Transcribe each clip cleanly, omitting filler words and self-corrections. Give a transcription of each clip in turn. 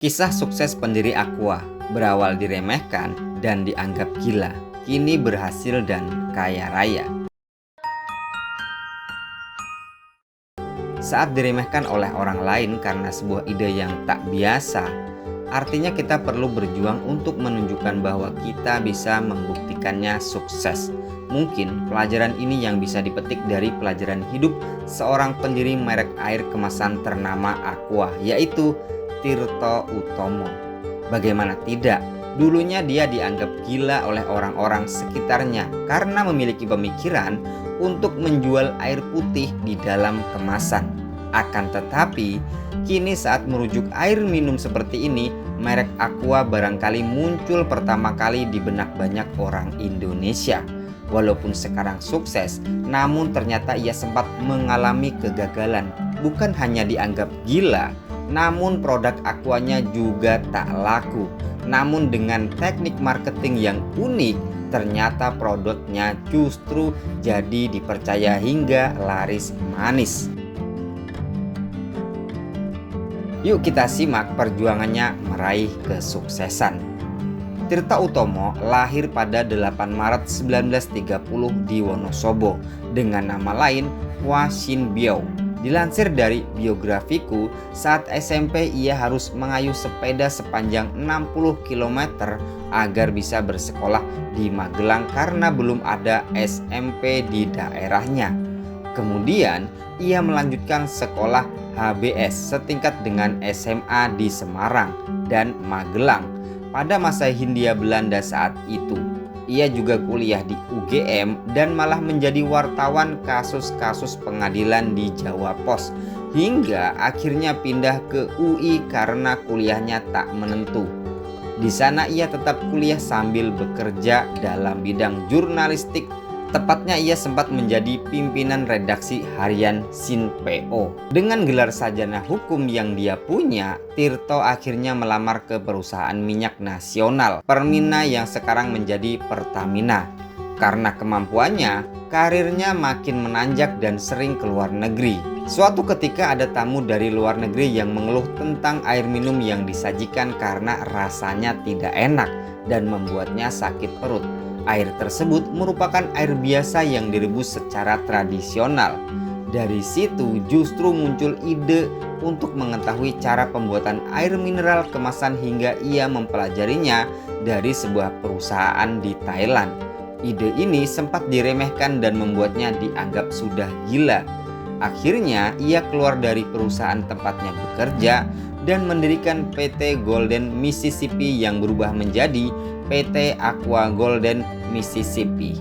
Kisah sukses pendiri Aqua berawal diremehkan dan dianggap gila, kini berhasil dan kaya raya. Saat diremehkan oleh orang lain karena sebuah ide yang tak biasa, artinya kita perlu berjuang untuk menunjukkan bahwa kita bisa membuktikannya sukses. Mungkin pelajaran ini yang bisa dipetik dari pelajaran hidup seorang pendiri merek air kemasan ternama Aqua, yaitu Tirto Utomo. Bagaimana tidak, dulunya dia dianggap gila oleh orang-orang sekitarnya karena memiliki pemikiran untuk menjual air putih di dalam kemasan. Akan tetapi, kini saat merujuk air minum seperti ini, merek Aqua barangkali muncul pertama kali di benak banyak orang Indonesia. Walaupun sekarang sukses, namun ternyata ia sempat mengalami kegagalan. Bukan hanya dianggap gila, namun produk Aquanya juga tak laku. Namun dengan teknik marketing yang unik, ternyata produknya justru jadi dipercaya hingga laris manis. Yuk kita simak perjuangannya meraih kesuksesan. Tirto Utomo lahir pada 8 Maret 1930 di Wonosobo dengan nama lain Hwa Shin Byeu. Dilansir dari biografiku, saat SMP ia harus mengayuh sepeda sepanjang 60 km agar bisa bersekolah di Magelang karena belum ada SMP di daerahnya. Kemudian ia melanjutkan sekolah HBS setingkat dengan SMA di Semarang dan Magelang pada masa Hindia Belanda saat itu. Ia juga kuliah di UGM dan malah menjadi wartawan kasus-kasus pengadilan di Jawa Pos, hingga akhirnya pindah ke UI karena kuliahnya tak menentu. Di sana ia tetap kuliah sambil bekerja dalam bidang jurnalistik. Tepatnya ia sempat menjadi pimpinan redaksi harian Sin.po. Dengan gelar sarjana hukum yang dia punya, Tirto akhirnya melamar ke perusahaan minyak nasional Permina yang sekarang menjadi Pertamina. Karena kemampuannya, karirnya makin menanjak dan sering keluar negeri. Suatu ketika ada tamu dari luar negeri yang mengeluh tentang air minum yang disajikan karena rasanya tidak enak dan membuatnya sakit perut. Air tersebut merupakan air biasa yang direbus secara tradisional. Dari situ justru muncul ide untuk mengetahui cara pembuatan air mineral kemasan hingga ia mempelajarinya dari sebuah perusahaan di Thailand. Ide ini sempat diremehkan dan membuatnya dianggap sudah gila. Akhirnya ia keluar dari perusahaan tempatnya bekerja dan mendirikan PT Golden Mississippi yang berubah menjadi PT Aqua Golden Mississippi.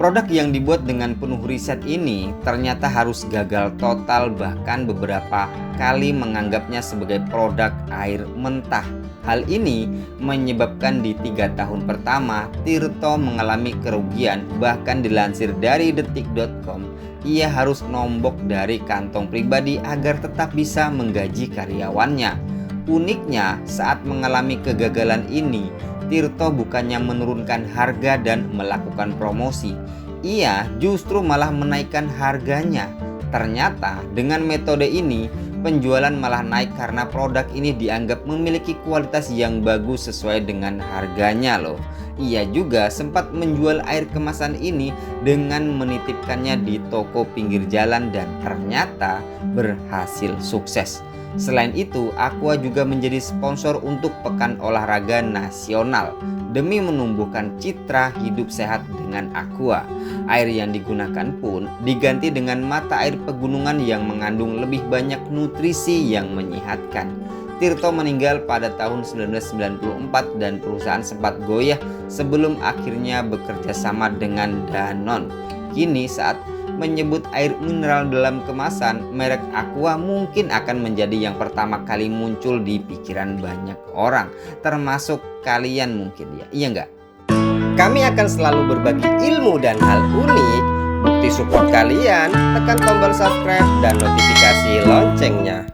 Produk yang dibuat dengan penuh riset ini ternyata harus gagal total, bahkan beberapa kali menganggapnya sebagai produk air mentah. Hal ini menyebabkan di 3 tahun pertama Tirto mengalami kerugian. Bahkan dilansir dari detik.com, ia harus nombok dari kantong pribadi agar tetap bisa menggaji karyawannya. Uniknya, saat mengalami kegagalan ini, Tirto bukannya menurunkan harga dan melakukan promosi, ia justru malah menaikkan harganya. Ternyata dengan metode ini penjualan malah naik karena produk ini dianggap memiliki kualitas yang bagus sesuai dengan harganya loh. Ia juga sempat menjual air kemasan ini dengan menitipkannya di toko pinggir jalan dan ternyata berhasil sukses. Selain itu, Aqua juga menjadi sponsor untuk Pekan Olahraga Nasional demi menumbuhkan citra hidup sehat dengan Aqua. Air yang digunakan pun diganti dengan mata air pegunungan yang mengandung lebih banyak nutrisi yang menyehatkan. Tirto meninggal pada tahun 1994 dan perusahaan sempat goyah sebelum akhirnya bekerja sama dengan Danone. Kini saat menyebut air mineral dalam kemasan, merek Aqua mungkin akan menjadi yang pertama kali muncul di pikiran banyak orang, termasuk kalian mungkin ya, iya nggak? Kami akan selalu berbagi ilmu dan hal unik. Bukti support kalian, tekan tombol subscribe dan notifikasi loncengnya.